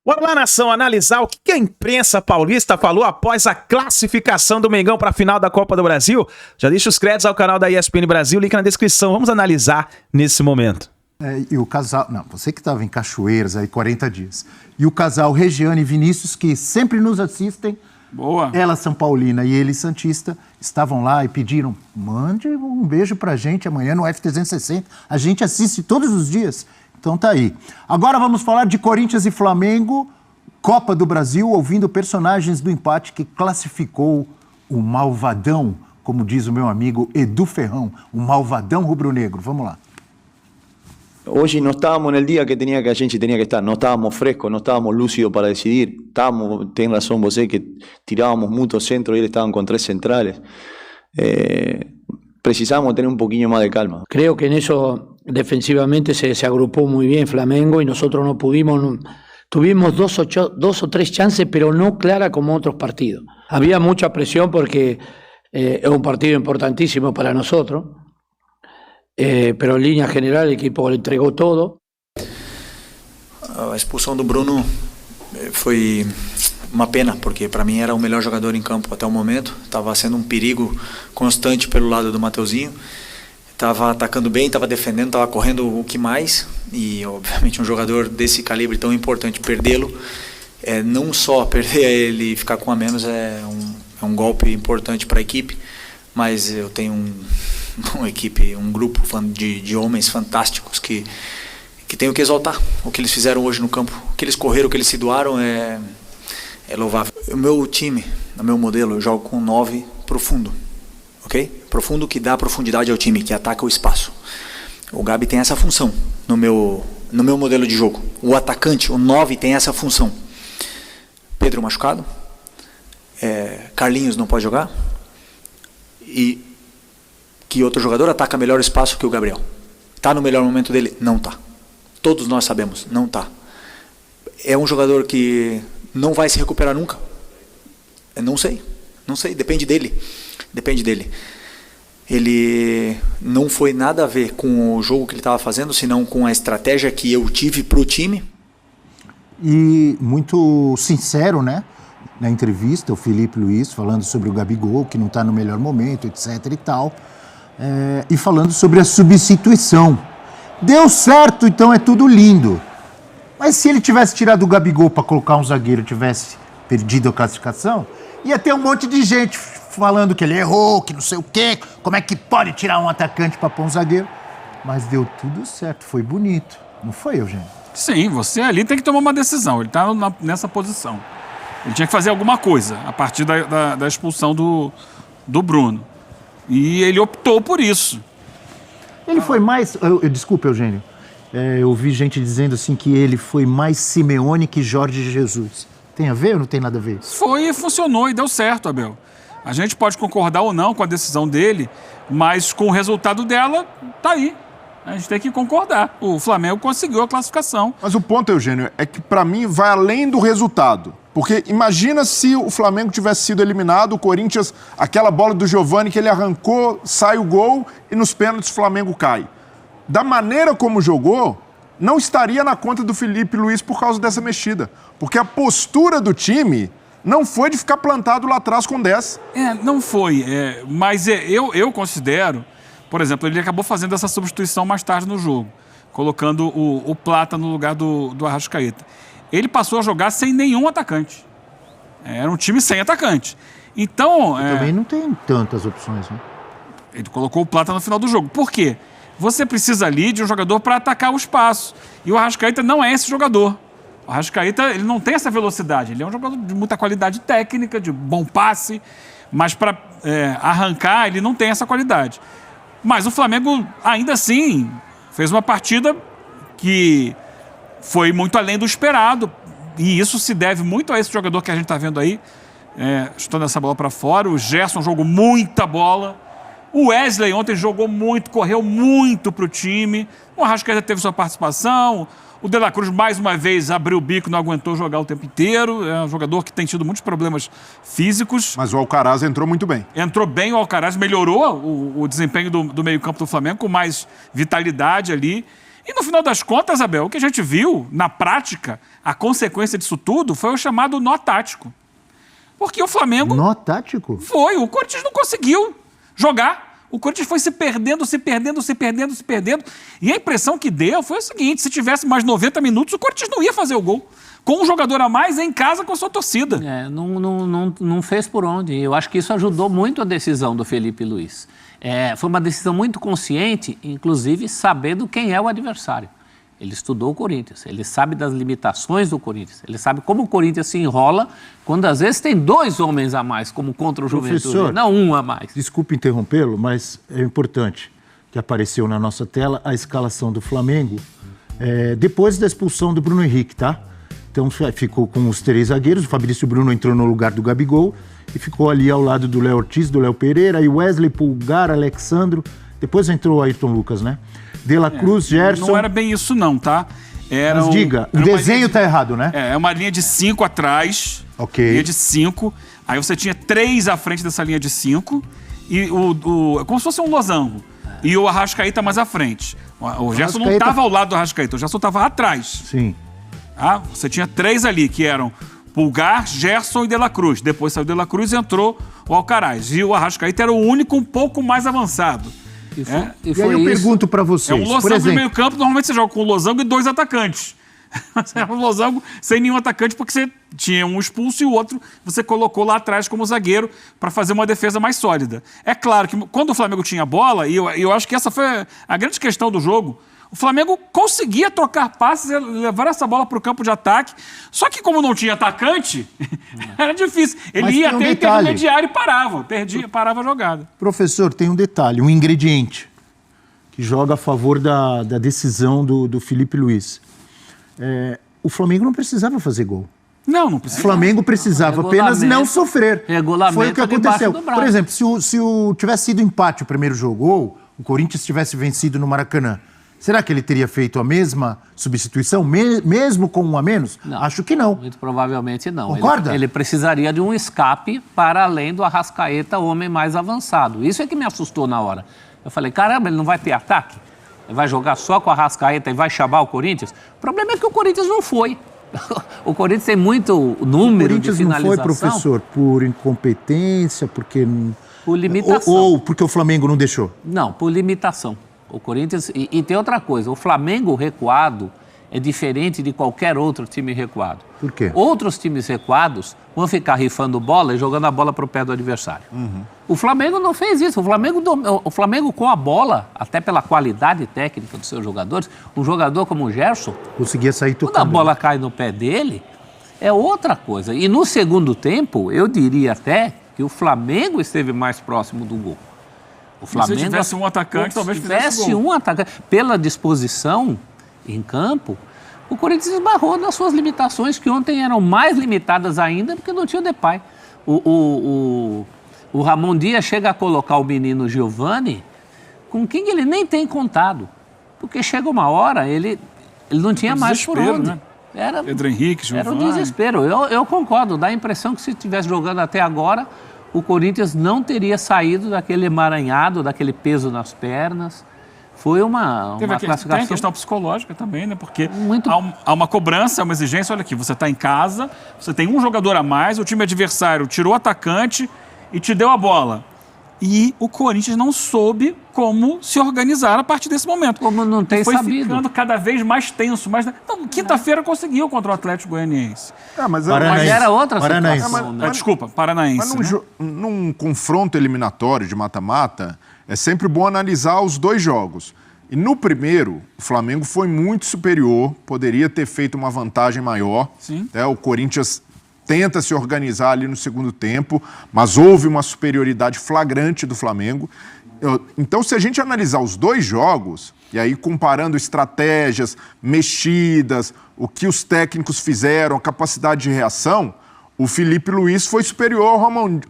Bora lá, nação, analisar o que a imprensa paulista falou após a classificação do Mengão para a final da Copa do Brasil. Já deixa os créditos ao canal da ESPN Brasil, link na descrição. Vamos analisar nesse momento. E o casal... Não, você que estava em Cachoeiras aí 40 dias. E o casal Regiane e Vinícius, que sempre nos assistem. Boa. Ela São Paulina e ele Santista, estavam lá e pediram, mande um beijo pra gente amanhã no F360. A gente assiste todos os dias. Então tá aí. Agora vamos falar de Corinthians e Flamengo, Copa do Brasil, ouvindo personagens do empate que classificou o malvadão, como diz o meu amigo Edu Ferrão, o malvadão rubro-negro. Vamos lá. Hoy no estábamos en el día que a gente tenía que estar, no estábamos frescos, no estábamos lúcidos para decidir, ten razón vos, que tirábamos muchos centros y ellos estaban con 3 centrales. Precisamos tener un poquillo más de calma. Creo que en eso defensivamente se agrupó muy bien Flamengo y nosotros no pudimos, tuvimos dos o tres chances, pero no clara como otros partidos. Había mucha presión porque es un partido importantísimo para nosotros. Pero en línea general el equipo le entregou todo. A expulsão do Bruno foi uma pena, porque para mim era o melhor jogador em campo até o momento. Estava sendo um perigo constante pelo lado do Mateuzinho. Estava atacando bem, estava defendendo, estava correndo o que mais. E obviamente um jogador desse calibre tão importante, perdê-lo, não só perder ele e ficar com a menos é um golpe importante para a equipe, mas eu tenho uma equipe, um grupo de homens fantásticos que tenho que exaltar o que eles fizeram hoje no campo, o que eles correram, o que eles se doaram é louvável. O meu time, no meu modelo, eu jogo com 9 profundo, ok? Profundo que dá profundidade ao time, que ataca o espaço. O Gabi tem essa função no meu modelo de jogo. O atacante, o 9, tem essa função. Pedro machucado, Carlinhos não pode jogar e que outro jogador ataca melhor espaço que o Gabriel. Está no melhor momento dele? Não está. Todos nós sabemos, não está. É um jogador que não vai se recuperar nunca? Não sei, depende dele. Ele não foi nada a ver com o jogo que ele estava fazendo, senão com a estratégia que eu tive para o time. E muito sincero, né? Na entrevista, o Felipe Luiz falando sobre o Gabigol, que não está no melhor momento, etc e tal. E falando sobre a substituição. Deu certo, então é tudo lindo. Mas se ele tivesse tirado o Gabigol para colocar um zagueiro e tivesse perdido a classificação, ia ter um monte de gente falando que ele errou, que não sei o quê, como é que pode tirar um atacante para pôr um zagueiro. Mas deu tudo certo, foi bonito. Não foi, Eugênio? Sim, você ali tem que tomar uma decisão. Ele está nessa posição. Ele tinha que fazer alguma coisa a partir da expulsão do Bruno. E ele optou por isso. Ele foi mais... Desculpa, Eugênio. Eu ouvi gente dizendo assim que ele foi mais Simeone que Jorge Jesus. Tem a ver ou não tem nada a ver? Foi e funcionou e deu certo, Abel. A gente pode concordar ou não com a decisão dele, mas com o resultado dela, tá aí. A gente tem que concordar. O Flamengo conseguiu a classificação. Mas o ponto, Eugênio, é que para mim vai além do resultado. Porque imagina se o Flamengo tivesse sido eliminado, o Corinthians, aquela bola do Giovani que ele arrancou, sai o gol e nos pênaltis o Flamengo cai. Da maneira como jogou, não estaria na conta do Felipe Luiz por causa dessa mexida. Porque a postura do time não foi de ficar plantado lá atrás com 10. Não foi. Mas eu considero, por exemplo, ele acabou fazendo essa substituição mais tarde no jogo, colocando o Plata no lugar do Arrascaeta. Ele passou a jogar sem nenhum atacante. Era um time sem atacante. Então... Também não tem tantas opções, né? Ele colocou o Plata no final do jogo. Por quê? Você precisa ali de um jogador para atacar o espaço. E o Arrascaeta não é esse jogador. O Arrascaeta, ele não tem essa velocidade. Ele é um jogador de muita qualidade técnica, de bom passe, mas para arrancar, ele não tem essa qualidade. Mas o Flamengo, ainda assim, fez uma partida que foi muito além do esperado. E isso se deve muito a esse jogador que a gente está vendo aí, chutando essa bola para fora. O Gerson jogou muita bola. O Wesley ontem jogou muito, correu muito para o time. O Arrascaeta teve sua participação. O De La Cruz, mais uma vez, abriu o bico, não aguentou jogar o tempo inteiro. É um jogador que tem tido muitos problemas físicos. Mas o Alcaraz entrou muito bem. Entrou bem, o Alcaraz melhorou o desempenho do meio-campo do Flamengo, com mais vitalidade ali. E no final das contas, Abel, o que a gente viu, na prática, a consequência disso tudo foi o chamado nó tático. Porque o Flamengo... Nó tático? Foi, o Corinthians não conseguiu jogar. O Corinthians foi se perdendo. E a impressão que deu foi o seguinte, se tivesse mais 90 minutos, o Corinthians não ia fazer o gol. Com um jogador a mais em casa com a sua torcida. Não fez por onde. Eu acho que isso ajudou muito a decisão do Felipe Luiz. Foi uma decisão muito consciente, inclusive sabendo quem é o adversário. Ele estudou o Corinthians, ele sabe das limitações do Corinthians, ele sabe como o Corinthians se enrola quando às vezes tem 2 homens a mais, como contra o Juventude, não um a mais. Desculpe interrompê-lo, mas é importante que apareceu na nossa tela a escalação do Flamengo depois da expulsão do Bruno Henrique, tá? Então ficou com os 3 zagueiros, o Fabrício Bruno entrou no lugar do Gabigol e ficou ali ao lado do Léo Ortiz, do Léo Pereira, e Wesley, Pulgar, Alexandro, depois entrou o Ayrton Lucas, né? De La Cruz, Gerson... Não era bem isso não, tá? Mas diga, o desenho tá errado, né? É uma linha de 5 atrás, linha de 5, aí você tinha 3 à frente dessa linha de 5, e como se fosse um losango, e o Arrascaeta mais à frente. O Gerson não estava ao lado do Arrascaeta, o Gerson estava atrás. Sim. Você tinha 3 ali, que eram Pulgar, Gerson e De La Cruz. Depois saiu De La Cruz e entrou o Alcaraz. E o Arrascaeta era o único um pouco mais avançado. E aí eu pergunto pra vocês, um losango de meio campo, normalmente você joga com um losango e 2 atacantes. Mas era um losango sem nenhum atacante, porque você tinha um expulso e o outro você colocou lá atrás como zagueiro para fazer uma defesa mais sólida. É claro que quando o Flamengo tinha bola, e eu acho que essa foi a grande questão do jogo, o Flamengo conseguia trocar passes e levar essa bola para o campo de ataque. Só que como não tinha atacante, era difícil. Ele ia até intermediário e parava a jogada. Professor, tem um detalhe, um ingrediente que joga a favor da decisão do Felipe Luiz. O Flamengo não precisava fazer gol. Não precisava. O Flamengo precisava apenas não sofrer. Foi o que aconteceu. Por exemplo, se tivesse sido empate o primeiro jogo, ou o Corinthians tivesse vencido no Maracanã, será que ele teria feito a mesma substituição, mesmo com um a menos? Não, acho que não. Muito provavelmente não. Concorda? Ele precisaria de um escape para além do Arrascaeta, o homem mais avançado. Isso é que me assustou na hora. Eu falei, caramba, ele não vai ter ataque? Ele vai jogar só com a Arrascaeta e vai chamar o Corinthians? O problema é que o Corinthians não foi. O Corinthians tem muito número de finalização. O Corinthians não foi, professor, por incompetência, porque... Por limitação. Ou porque o Flamengo não deixou? Não, por limitação. O Corinthians... E tem outra coisa, o Flamengo recuado é diferente de qualquer outro time recuado. Por quê? Outros times recuados vão ficar rifando bola e jogando a bola para o pé do adversário. O Flamengo não fez isso. O Flamengo com a bola, até pela qualidade técnica dos seus jogadores, um jogador como o Gerson... Conseguia sair tocando. Quando a bola cai no pé dele, é outra coisa. E no segundo tempo, eu diria até que o Flamengo esteve mais próximo do gol. O Flamengo, se tivesse um atacante, talvez fizesse gol. Um atacante. Pela disposição em campo, o Corinthians esbarrou nas suas limitações, que ontem eram mais limitadas ainda, porque não tinha o Depay. O Ramon Dias chega a colocar o menino Giovani com quem ele nem tem contado. Porque chega uma hora, ele não tinha mais por onde. Né? Pedro Henrique, Giovani. Era um desespero. Eu concordo, dá a impressão que se estivesse jogando até agora, o Corinthians não teria saído daquele emaranhado, daquele peso nas pernas. Foi uma classificação... Tem a questão psicológica também, né? Porque há uma cobrança, uma exigência. Olha aqui, você está em casa, você tem um jogador a mais, o time adversário tirou o atacante e te deu a bola. E o Corinthians não soube como se organizar a partir desse momento. Como não tem foi sabido. Ficando cada vez mais tenso. Então, quinta-feira conseguiu contra o Atlético Goianiense. Mas era outra situação. Desculpa, Paranaense. Mas num confronto eliminatório de mata-mata, é sempre bom analisar os 2 jogos. E no primeiro, o Flamengo foi muito superior, poderia ter feito uma vantagem maior. Sim. O Corinthians tenta se organizar ali no segundo tempo, mas houve uma superioridade flagrante do Flamengo. Então, se a gente analisar os 2 jogos, e aí comparando estratégias, mexidas, o que os técnicos fizeram, a capacidade de reação, o Felipe Luiz foi superior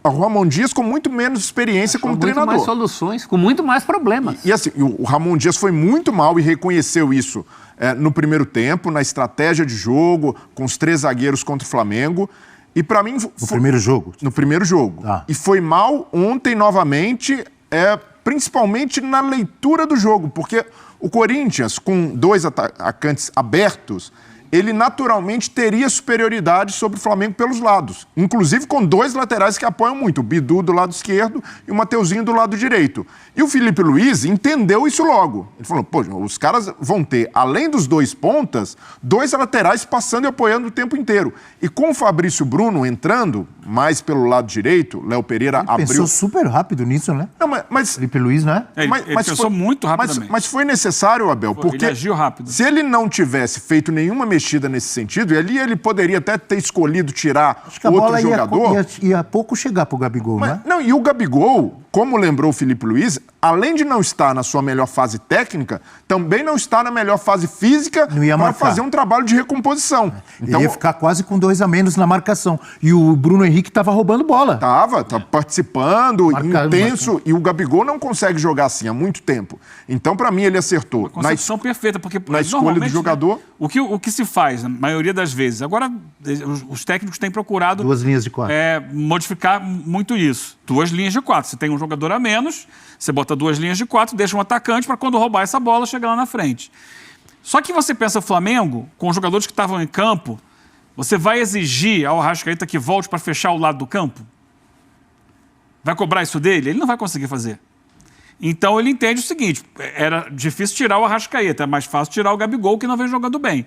ao Ramon Dias com muito menos experiência como treinador. Com muito mais soluções, com muito mais problemas. E assim, o Ramon Dias foi muito mal e reconheceu isso no primeiro tempo, na estratégia de jogo, com os 3 zagueiros contra o Flamengo. E para mim... No primeiro jogo? No primeiro jogo. Tá. E foi mal ontem novamente, principalmente na leitura do jogo, porque O Corinthians, com 2 atacantes abertos, ele naturalmente teria superioridade sobre o Flamengo pelos lados. Inclusive com 2 laterais que apoiam muito, o Bidu do lado esquerdo e o Mateuzinho do lado direito. E o Filipe Luiz entendeu isso logo. Ele falou, pô, os caras vão ter, além dos 2 pontas, 2 laterais passando e apoiando o tempo inteiro. E com o Fabrício Bruno entrando mais pelo lado direito, Léo Pereira Ele abriu... pensou super rápido nisso, né? Não, mas Filipe Luiz, né? Ele pensou muito rapidamente. Mas foi necessário, Abel, porque ele agiu rápido. se ele não tivesse feito nenhuma mexida nesse sentido, e ali ele poderia até ter escolhido tirar Acho que a outro bola jogador. ia pouco chegar pro Gabigol, né? Não, e o Gabigol, como lembrou o Filipe Luiz, além de não estar na sua melhor fase técnica, também não está na melhhar fase física para fazer um trabalho de recomposição. Então, ele ia ficar quase com 2 a menos na marcação. E o Bruno Henrique estava roubando bola. Tá participando, intenso, e o Gabigol não consegue jogar assim há muito tempo. Então, para mim, ele acertou. Uma concepção perfeita, porque na escolha do jogador. Né, o que se faz, na maioria das vezes, agora os técnicos têm procurado 2 linhas de 4. Modificar muito isso. 2 linhas de 4. Você tem um jogador a menos, você bota 2 linhas de 4, deixa um atacante para quando roubar essa bola, chegar lá na frente. Só que você pensa o Flamengo, com os jogadores que estavam em campo, você vai exigir ao Arrascaeta que volte para fechar o lado do campo? Vai cobrar isso dele? Ele não vai conseguir fazer. Então ele entende o seguinte, era difícil tirar o Arrascaeta, é mais fácil tirar o Gabigol, que não vem jogando bem.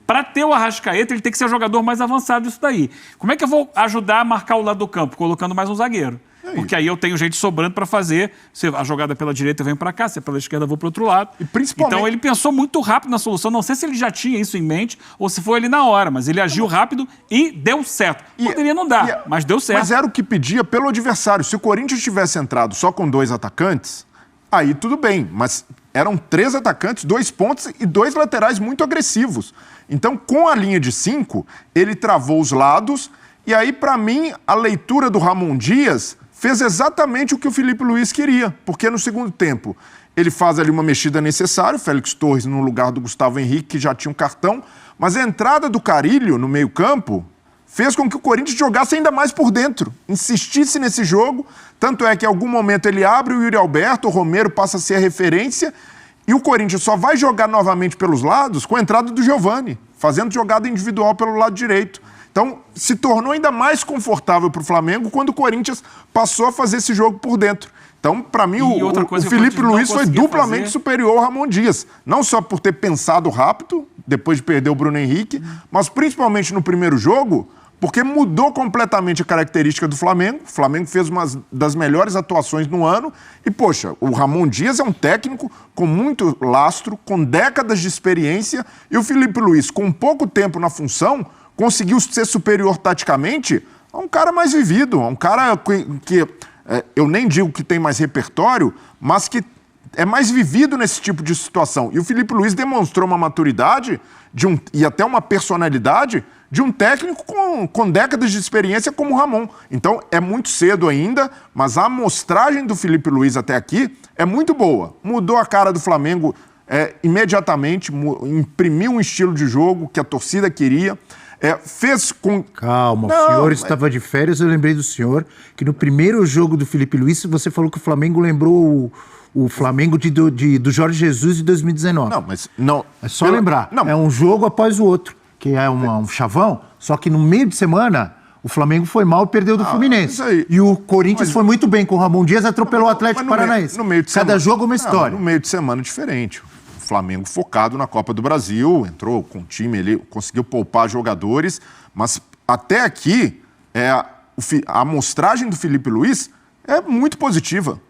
Para ter o Arrascaeta, ele tem que ser o jogador mais avançado disso daí. Como é que eu vou ajudar a marcar o lado do campo? Colocando mais um zagueiro. Porque aí eu tenho gente sobrando para fazer. Se a jogada pela direita eu venho para cá, se é pela esquerda eu vou para o outro lado. E principalmente... Então ele pensou muito rápido na solução. Não sei se ele já tinha isso em mente ou se foi ali na hora, mas ele agiu rápido e deu certo. Poderia não dar, mas deu certo. Mas era o que pedia pelo adversário. Se o Corinthians tivesse entrado só com 2 atacantes, aí tudo bem. Mas eram 3 atacantes, 2 pontos e 2 laterais muito agressivos. Então, com a linha de 5, ele travou os lados. E aí, para mim, a leitura do Ramon Dias fez exatamente o que o Filipe Luiz queria, porque no segundo tempo ele faz ali uma mexida necessária, o Félix Torres no lugar do Gustavo Henrique, que já tinha um cartão, mas a entrada do Carrilho no meio-campo fez com que o Corinthians jogasse ainda mais por dentro, insistisse nesse jogo, tanto é que em algum momento ele abre o Yuri Alberto, o Romero passa a ser a referência, e o Corinthians só vai jogar novamente pelos lados com a entrada do Giovani, fazendo jogada individual pelo lado direito. Então, se tornou ainda mais confortável para o Flamengo quando o Corinthians passou a fazer esse jogo por dentro. Então, para mim, o Filipe Luiz foi duplamente superior ao Ramon Dias. Não só por ter pensado rápido, depois de perder o Bruno Henrique, mas principalmente no primeiro jogo, porque mudou completamente a característica do Flamengo. O Flamengo fez uma das melhores atuações no ano. E, poxa, o Ramon Dias é um técnico com muito lastro, com décadas de experiência. E o Filipe Luiz, com pouco tempo na função, conseguiu ser superior taticamente a um cara mais vivido, a um cara que eu nem digo que tem mais repertório, mas que é mais vivido nesse tipo de situação. E o Filipe Luiz demonstrou uma maturidade e até uma personalidade de um técnico com décadas de experiência como o Ramon. Então, é muito cedo ainda, mas a amostragem do Filipe Luiz até aqui é muito boa. Mudou a cara do Flamengo imediatamente, imprimiu um estilo de jogo que a torcida queria. Fez com... Calma, o senhor estava de férias, eu lembrei do senhor que no primeiro jogo do Filipe Luiz você falou que o Flamengo lembrou o Flamengo do Jorge Jesus de 2019. Não, mas não... É só lembrar, é um jogo após o outro, que é um chavão, só que no meio de semana o Flamengo foi mal e perdeu do Fluminense. E o Corinthians foi muito bem com o Ramon Dias, atropelou o Atlético Paranaense. Cada jogo uma história. No meio de semana diferente. O Flamengo focado na Copa do Brasil, entrou com o time, ele conseguiu poupar jogadores, mas até aqui a amostragem do Filipe Luiz é muito positiva.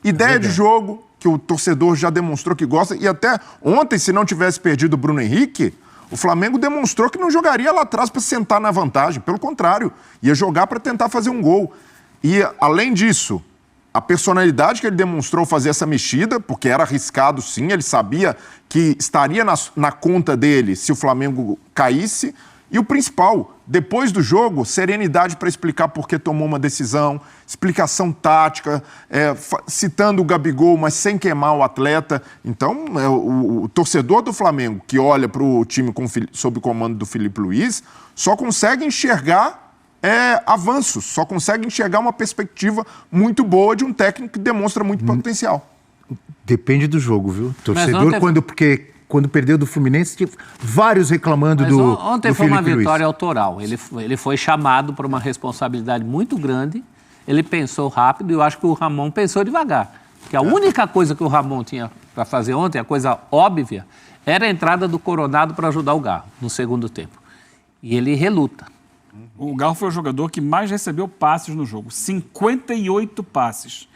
Ideia de jogo que o torcedor já demonstrou que gosta, e até ontem, se não tivesse perdido o Bruno Henrique, o Flamengo demonstrou que não jogaria lá atrás para sentar na vantagem, pelo contrário, ia jogar para tentar fazer um gol. E, além disso, a personalidade que ele demonstrou fazer essa mexida, porque era arriscado sim, ele sabia que estaria na conta dele se o Flamengo caísse. E o principal, depois do jogo, serenidade para explicar por que tomou uma decisão, explicação tática, citando o Gabigol, mas sem queimar o atleta. Então, o torcedor do Flamengo que olha para o time sob o comando do Filipe Luiz só consegue enxergar avanços, só consegue enxergar uma perspectiva muito boa de um técnico que demonstra muito potencial. Depende do jogo, viu? Torcedor, ontem... quando perdeu do Fluminense, tinha vários reclamando Mas do ontem do foi uma Felipe vitória Luiz. autoral. Ele foi chamado para uma responsabilidade muito grande, ele pensou rápido e eu acho que o Ramon pensou devagar. Porque a única coisa que o Ramon tinha para fazer ontem, a coisa óbvia, era a entrada do Coronado para ajudar o Garro no segundo tempo. E ele reluta. O Garro foi o jogador que mais recebeu passes no jogo. 58 passes.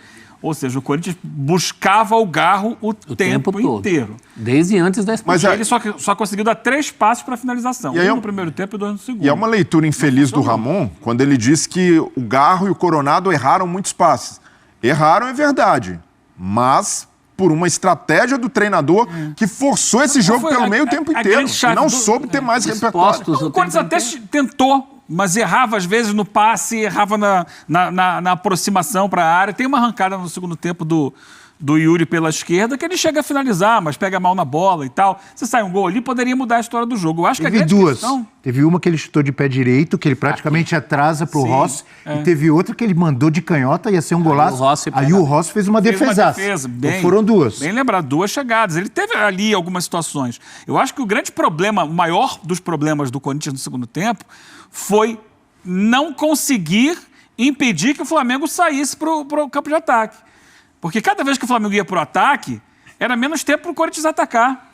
Ou seja, o Corinthians buscava o Garro o tempo todo. inteiro. Desde antes da expulsão. Mas ele só conseguiu dar 3 passes para finalização. E aí Um no primeiro tempo e 2 no segundo. E é uma leitura infeliz do Ramon quando ele diz que o Garro e o Coronado erraram muitos passes. Erraram, é verdade. Mas por uma estratégia do treinador que forçou esse jogo pelo meio o tempo inteiro. E não soube ter mais repertório. O Corinthians até tentou, mas errava às vezes no passe, errava na aproximação para a área. Tem uma arrancada no segundo tempo do Yuri pela esquerda que ele chega a finalizar, mas pega mal na bola e tal. Se sai um gol ali, poderia mudar a história do jogo. Eu acho que Teve a grande duas. questão... Teve uma que ele chutou de pé direito, que ele praticamente atrasa pro Rossi. E teve outra que ele mandou de canhota, ia ser um golaço. Aí o Rossi fez uma defesaça. Então foram duas. Bem lembrado, 2 chegadas. Ele teve ali algumas situações. Eu acho que o grande problema, o maior dos problemas do Corinthians no segundo tempo, foi não conseguir impedir que o Flamengo saísse pro campo de ataque. Porque cada vez que o Flamengo ia para o ataque, era menos tempo para o Corinthians atacar.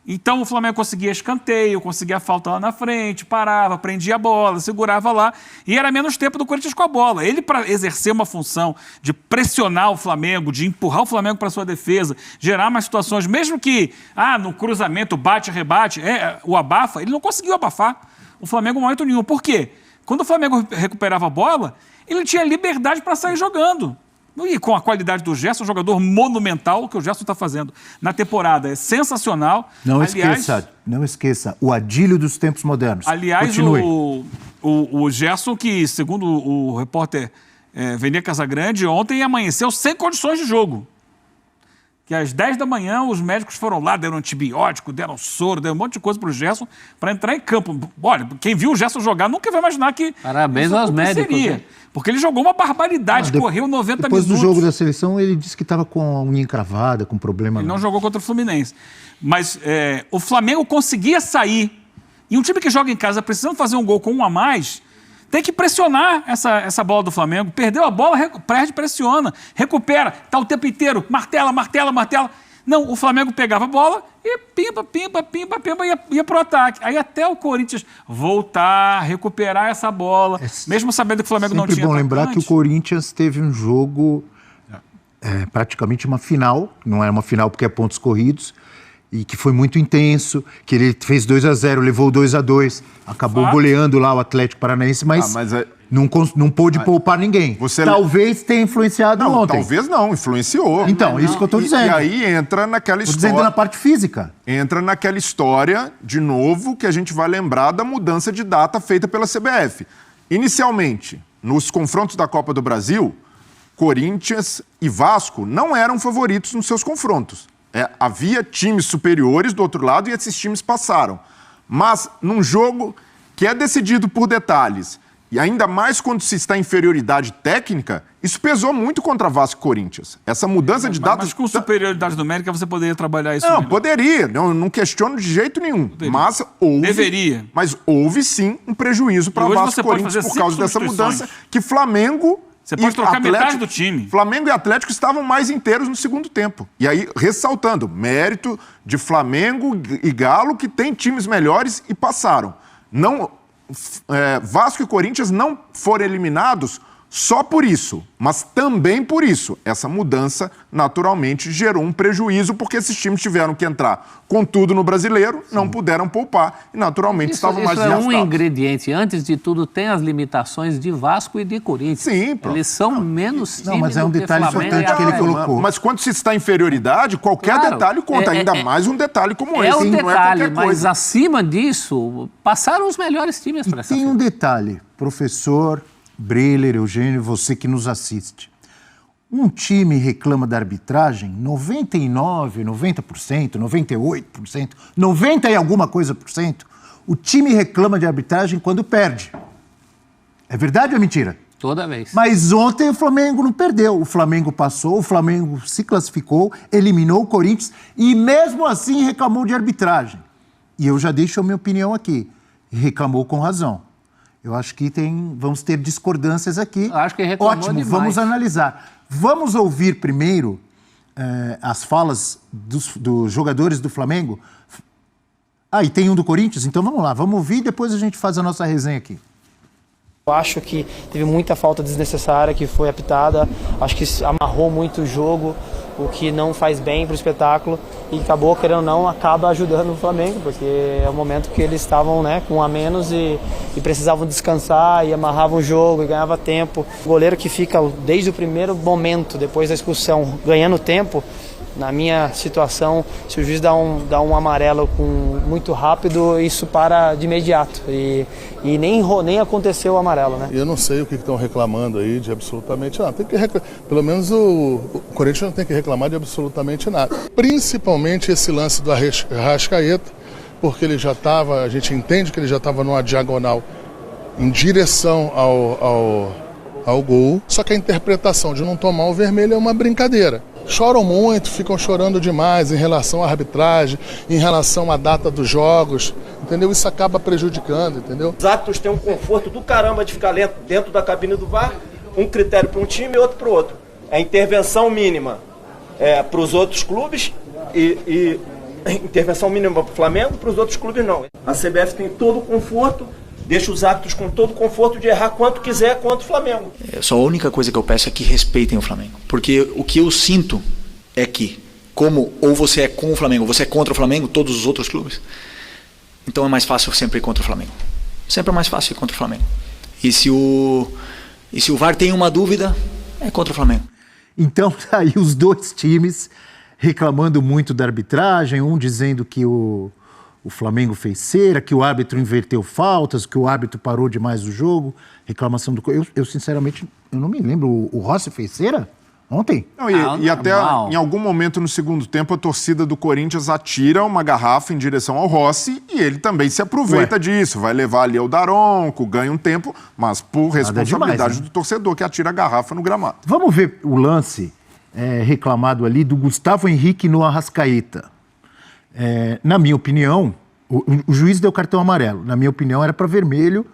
Então o Flamengo conseguia escanteio, conseguia falta lá na frente, parava, prendia a bola, segurava lá, e era menos tempo do Corinthians com a bola. Ele, para exercer uma função de pressionar o Flamengo, de empurrar o Flamengo para sua defesa, gerar mais situações, mesmo que no cruzamento, bate-rebate, o abafa, ele não conseguiu abafar o Flamengo em momento nenhum. Por quê? Quando o Flamengo recuperava a bola, ele tinha liberdade para sair jogando. E com a qualidade do Gerson, um jogador monumental, o que o Gerson está fazendo na temporada é sensacional. Não esqueça, o Adílio dos tempos modernos. Aliás, o Gerson, que segundo o repórter Vene Casagrande, ontem amanheceu sem condições de jogo. Que às 10 da manhã os médicos foram lá, deram antibiótico, deram soro, deram um monte de coisa para o Gerson para entrar em campo. Olha, quem viu o Gerson jogar nunca vai imaginar que... Parabéns aos médicos. Porque ele jogou uma barbaridade, correu 90 depois minutos. Depois do jogo da seleção, ele disse que estava com a unha encravada, com problema. Ele não jogou contra o Fluminense. Mas o Flamengo conseguia sair. E um time que joga em casa precisando fazer um gol com um a mais, tem que pressionar essa bola do Flamengo. Perdeu a bola, perde, pressiona, recupera, tá o tempo inteiro, martela. Não, o Flamengo pegava a bola e pimba, ia pro ataque. Aí até o Corinthians voltar, recuperar essa bola, mesmo sabendo que o Flamengo não tinha atacante. É sempre bom lembrar que o Corinthians teve um jogo, praticamente uma final, não era uma final porque é pontos corridos, e que foi muito intenso, que ele fez 2-0, levou 2-2, acabou goleando lá o Atlético Paranaense, mas não pôde poupar ninguém. Talvez tenha influenciado ontem. Talvez não, influenciou. Então, isso que eu estou dizendo. E aí entra naquela história... Estou dizendo na parte física. Entra naquela história, de novo, que a gente vai lembrar da mudança de data feita pela CBF. Inicialmente, nos confrontos da Copa do Brasil, Corinthians e Vasco não eram favoritos nos seus confrontos. Havia times superiores do outro lado e esses times passaram. Mas num jogo que é decidido por detalhes, e ainda mais quando se está em inferioridade técnica, isso pesou muito contra Vasco e Corinthians. Essa mudança de datas... Mas com superioridade numérica você poderia trabalhar isso? Não, poderia. Não questiono de jeito nenhum. Mas houve... Deveria. Mas houve sim um prejuízo para Vasco e Corinthians por causa dessa mudança que Flamengo... Você pode trocar metade do time. Flamengo e Atlético estavam mais inteiros no segundo tempo. E aí, ressaltando, mérito de Flamengo e Galo, que tem times melhores e passaram. Vasco e Corinthians não foram eliminados só por isso, mas também por isso. Essa mudança, naturalmente, gerou um prejuízo, porque esses times tiveram que entrar com tudo no Brasileiro, não puderam poupar e, naturalmente, estavam mais desgastados. Isso é um ingrediente. Antes de tudo, tem as limitações de Vasco e de Corinthians. Sim, pronto. Eles são menos times. Não, mas é um detalhe importante que ele colocou. Mas quando se está em inferioridade, qualquer detalhe conta, ainda mais um detalhe como esse. É um detalhe, não é qualquer coisa. mas acima disso, passaram os melhores times para essa Tem um detalhe, professor Breler, Eugênio, você que nos assiste. Um time reclama da arbitragem 99%, 90%, 98%, 90% e alguma coisa por cento. O time reclama de arbitragem quando perde. É verdade ou é mentira? Toda vez. Mas ontem o Flamengo não perdeu. O Flamengo passou, o Flamengo se classificou, eliminou o Corinthians e mesmo assim reclamou de arbitragem. E eu já deixo a minha opinião aqui. Reclamou com razão. Eu acho que vamos ter discordâncias aqui. Eu acho que reclamou Ótimo, demais. vamos analisar. Vamos ouvir primeiro as falas dos jogadores do Flamengo. E tem um do Corinthians? Então vamos lá, vamos ouvir e depois a gente faz a nossa resenha aqui. Eu acho que teve muita falta desnecessária que foi apitada, acho que amarrou muito o jogo, o que não faz bem para o espetáculo e acabou, querendo ou não, acaba ajudando o Flamengo, porque é o momento que eles estavam com um a menos e precisavam descansar e amarravam o jogo e ganhava tempo. O goleiro que fica desde o primeiro momento, depois da expulsão, ganhando tempo, na minha situação, se o juiz dá um amarelo muito rápido, isso para de imediato. E nem aconteceu o amarelo, né? Eu não sei o que estão reclamando aí de absolutamente nada. Pelo menos o Corinthians não tem que reclamar de absolutamente nada. Principalmente esse lance do Arrascaeta, porque ele já estava, a gente entende que ele já estava numa diagonal em direção ao gol. Só que a interpretação de não tomar o vermelho é uma brincadeira. Choram muito, ficam chorando demais em relação à arbitragem, em relação à data dos jogos, entendeu? Isso acaba prejudicando, entendeu? Os árbitros têm um conforto do caramba de ficar dentro da cabine do VAR, um critério para um time e outro para o outro. É intervenção mínima para os outros clubes e intervenção mínima para o Flamengo, para os outros clubes não. A CBF tem todo o conforto, deixa os árbitros com todo o conforto de errar quanto quiser contra o Flamengo. Só a única coisa que eu peço é que respeitem o Flamengo. Porque o que eu sinto é que, ou você é com o Flamengo, ou você é contra o Flamengo, todos os outros clubes, então é mais fácil sempre ir contra o Flamengo. Sempre é mais fácil ir contra o Flamengo. E se o VAR tem uma dúvida, é contra o Flamengo. Então, tá aí os dois times reclamando muito da arbitragem, um dizendo que o Flamengo fez cera, que o árbitro inverteu faltas, que o árbitro parou demais o jogo, reclamação do... Eu sinceramente, eu não me lembro. O Rossi fez cera ontem? Não, e até em algum momento no segundo tempo a torcida do Corinthians atira uma garrafa em direção ao Rossi e ele também se aproveita disso. Vai levar ali ao Daronco, ganha um tempo, mas por responsabilidade demais, né? do torcedor que atira a garrafa no gramado. Vamos ver o lance reclamado ali do Gustavo Henrique no Arrascaeta. Na minha opinião, o juiz deu cartão amarelo. Na minha opinião, era para vermelho,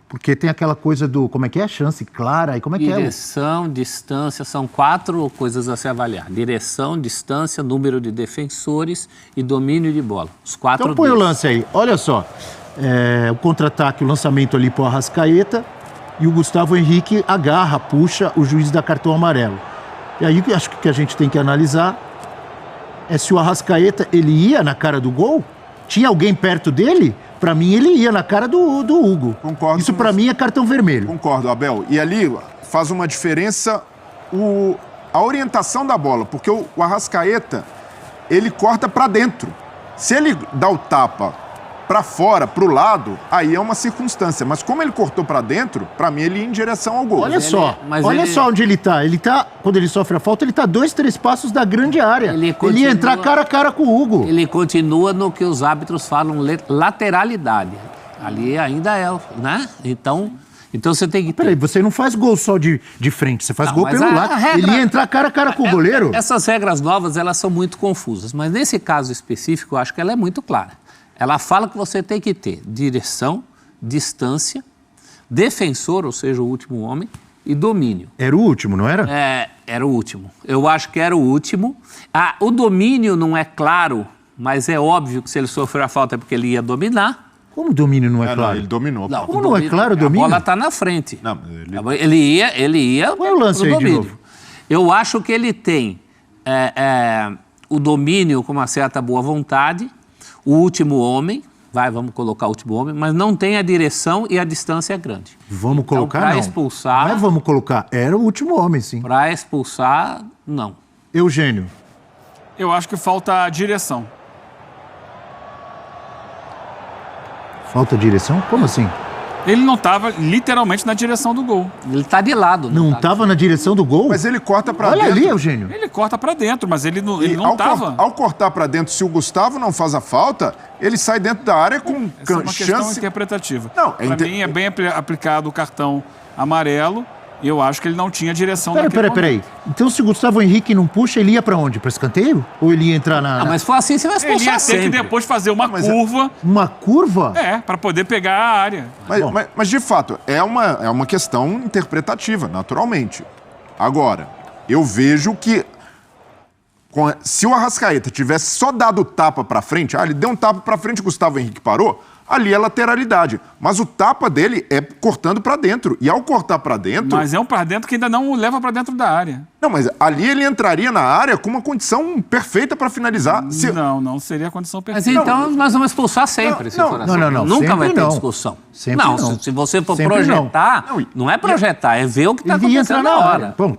porque tem aquela coisa do... Como é que é? Chance clara. E como é que é? Direção, distância, são 4 coisas a se avaliar. Direção, distância, número de defensores e domínio de bola. Os 4 Então põe o lance aí. Olha só. O contra-ataque, o lançamento ali para o Arrascaeta e o Gustavo Henrique agarra, puxa, o juiz dá cartão amarelo. E aí acho que a gente tem que analisar se o Arrascaeta, ele ia na cara do gol? Tinha alguém perto dele? Para mim, ele ia na cara do Hugo. Concordo. Isso para mim é cartão vermelho. Concordo, Abel. E ali faz uma diferença a orientação da bola, porque o Arrascaeta, ele corta para dentro. Se ele dá o tapa para fora, para o lado, aí é uma circunstância. Mas como ele cortou para dentro, para mim ele ia em direção ao gol. Olha só onde ele tá. Quando ele sofre a falta, ele tá 2, 3 passos da grande área. Ele ia entrar cara a cara com o Hugo. Ele continua no que os árbitros falam, lateralidade. Ali ainda né? Então você tem que ter... Peraí, você não faz gol só de frente, você faz gol pelo lado. Ele ia entrar cara a cara com o goleiro. Essas regras novas, elas são muito confusas, mas nesse caso específico, eu acho que ela é muito clara. Ela fala que você tem que ter direção, distância, defensor, ou seja, o último homem, e domínio. Era o último, não era? Era o último. Eu acho que era o último. O domínio não é claro, mas é óbvio que se ele sofreu a falta é porque ele ia dominar. Como o domínio não é claro? Não, ele dominou. Não, como não é claro o domínio? A bola está na frente. Não, ele ia Qual é o lance aí de novo? Eu acho que ele tem o domínio com uma certa boa vontade, o último homem, vamos colocar o último homem, mas não tem a direção e a distância é grande. Vamos colocar, pra não. Expulsar... Mas vamos colocar, era o último homem, sim. Para expulsar, não. Eugênio. Eu acho que falta direção. Falta direção? Como assim? Ele não estava literalmente na direção do gol. Ele está de lado. Não estava na direção do gol? Mas ele corta para dentro. Olha ali, Eugênio. Ele corta para dentro, mas ele não estava. Ao cortar para dentro, se o Gustavo não faz a falta, ele sai dentro da área com Essa é uma questão chance... interpretativa. Não, para mim é bem aplicado o cartão amarelo Eu acho que ele não tinha direção naquele momento. Peraí. Então se o Gustavo Henrique não puxa, ele ia pra onde? Pra escanteio? Ou ele ia entrar na... Mas foi assim, você vai Ele ia expulsar ter sempre. que depois fazer uma curva. Uma curva? Pra poder pegar a área. Mas, de fato, é uma questão interpretativa, naturalmente. Agora, eu vejo que se o Arrascaeta tivesse só dado tapa pra frente, ele deu um tapa pra frente, o Gustavo Henrique parou, ali é lateralidade. Mas o tapa dele é cortando pra dentro. E ao cortar pra dentro... Mas é um pra dentro que ainda não o leva pra dentro da área. Não, mas ali ele entraria na área com uma condição perfeita pra finalizar. Não seria a condição perfeita. Mas então nós vamos expulsar sempre, se for assim. Não. Nunca vai ter não. discussão. Sempre não. Se você for Sempre projetar, não é projetar, é ver o que está acontecendo na hora. Bom,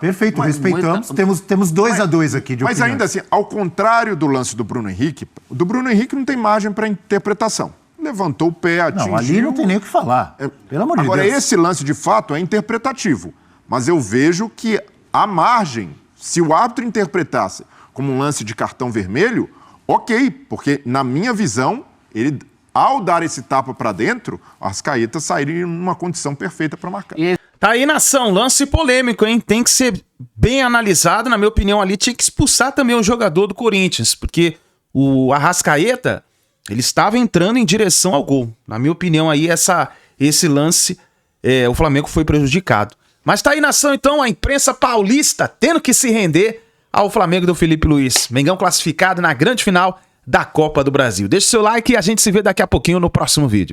perfeito, respeitamos. Temos 2-2 aqui de opiniões. Mas ainda assim, ao contrário do lance do Bruno Henrique, o do Bruno Henrique não tem margem para interpretação. Levantou o pé, atingiu... Não, ali não tem nem o que falar. Pelo amor de Deus. Agora, esse lance, de fato, é interpretativo. Mas eu vejo que a margem, se o árbitro interpretasse como um lance de cartão vermelho, ok, porque, na minha visão, ele, ao dar esse tapa para dentro, o Arrascaeta sairia numa condição perfeita para marcar. Tá aí, nação, lance polêmico, hein? Tem que ser bem analisado, na minha opinião, ali tinha que expulsar também o jogador do Corinthians, porque o Arrascaeta, ele estava entrando em direção ao gol. Na minha opinião, aí, esse lance, o Flamengo foi prejudicado. Mas tá aí, nação, então, a imprensa paulista tendo que se render ao Flamengo do Felipe Luiz. Mengão classificado na grande final da Copa do Brasil. Deixa o seu like e a gente se vê daqui a pouquinho no próximo vídeo.